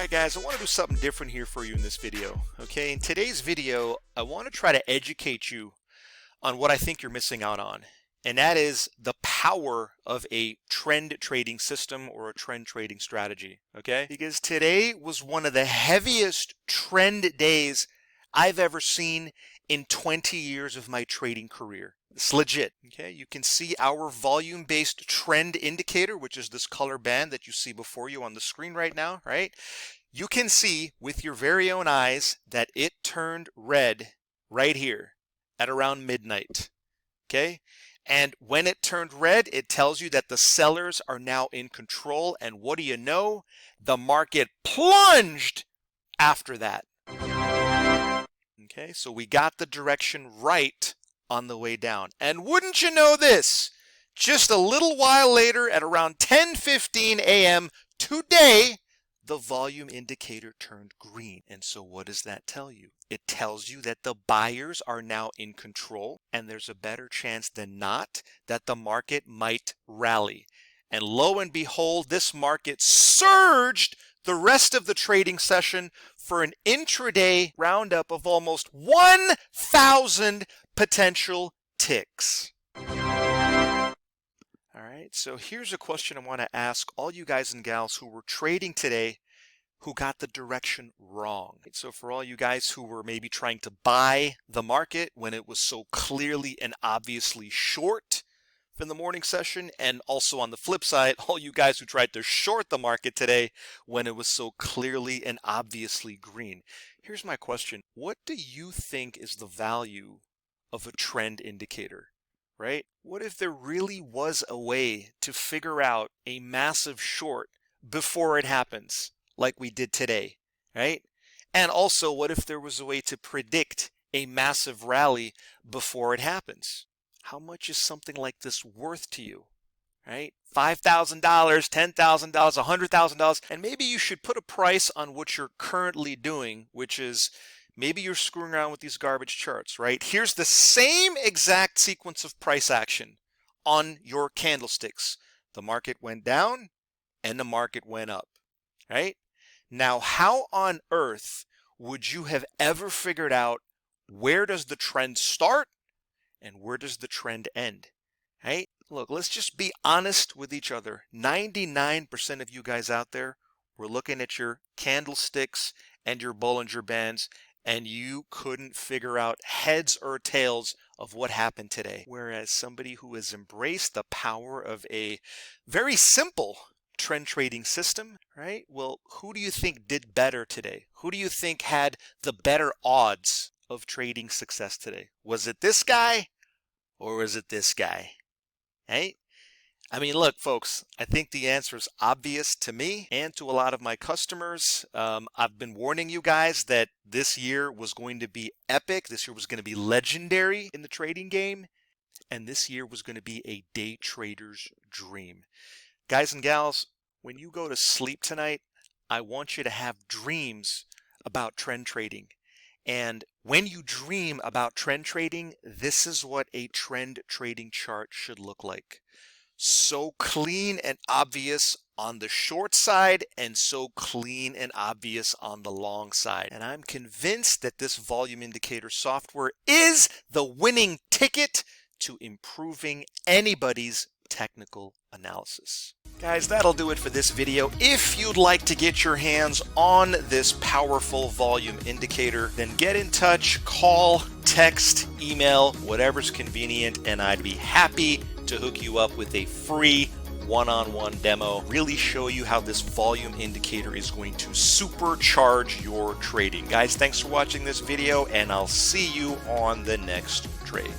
Alright guys, I want to do something different here for you in this video. Okay, in today's video, I want to try to educate you on what I think you're missing out on. And that is the power of a trend trading system or a trend trading strategy. Okay, because today was one of the heaviest trend days I've ever seen in 20 years of my trading career. It's legit. Okay, you can see our volume-based trend indicator, which is this color band that you see before you on the screen right now, right? You can see with your very own eyes that it turned red right here at around midnight. Okay, and when it turned red, it tells you that the sellers are now in control. And what do you know? The market plunged after that. Okay, so we got the direction right on the way down. And wouldn't you know this, just a little while later at around 10:15 a.m. today, the volume indicator turned green. And so what does that tell you? It tells you that the buyers are now in control and there's a better chance than not that the market might rally. And lo and behold, this market surged the rest of the trading session for an intraday roundup of almost 1,000 potential ticks. All right, so here's a question I want to ask all you guys and gals who were trading today who got the direction wrong. So for all you guys who were maybe trying to buy the market when it was so clearly and obviously short in the morning session, and also on the flip side, all you guys who tried to short the market today when it was so clearly and obviously green. Here's my question. What do you think is the value of a trend indicator, right? What if there really was a way to figure out a massive short before it happens, like we did today, right? And also, what if there was a way to predict a massive rally before it happens? How much is something like this worth to you, right? $5,000, $10,000, $100,000, and maybe you should put a price on what you're currently doing, which is maybe you're screwing around with these garbage charts, right? Here's the same exact sequence of price action on your candlesticks. The market went down and the market went up, right? Now, how on earth would you have ever figured out where does the trend start and where does the trend end, right? Look, let's just be honest with each other. 99% of you guys out there were looking at your candlesticks and your Bollinger Bands, and you couldn't figure out heads or tails of what happened today. Whereas somebody who has embraced the power of a very simple trend trading system, right? Well, who do you think did better today? Who do you think had the better odds of trading success today? Was it this guy or was it this guy? Hey, I mean, look, folks, I think the answer is obvious to me and to a lot of my customers. I've been warning you guys that this year was going to be epic. This year was going to be legendary in the trading game. And this year was going to be a day trader's dream. Guys and gals, when you go to sleep tonight, I want you to have dreams about trend trading. And when you dream about trend trading, this is what a trend trading chart should look like. So clean and obvious on the short side and so clean and obvious on the long side. And I'm convinced that this volume indicator software is the winning ticket to improving anybody's technical analysis. Guys, that'll do it for this video. If you'd like to get your hands on this powerful volume indicator, then get in touch, call, text, email, whatever's convenient, and I'd be happy to hook you up with a free one-on-one demo, really show you how this volume indicator is going to supercharge your trading. Guys, thanks for watching this video, and I'll see you on the next trade.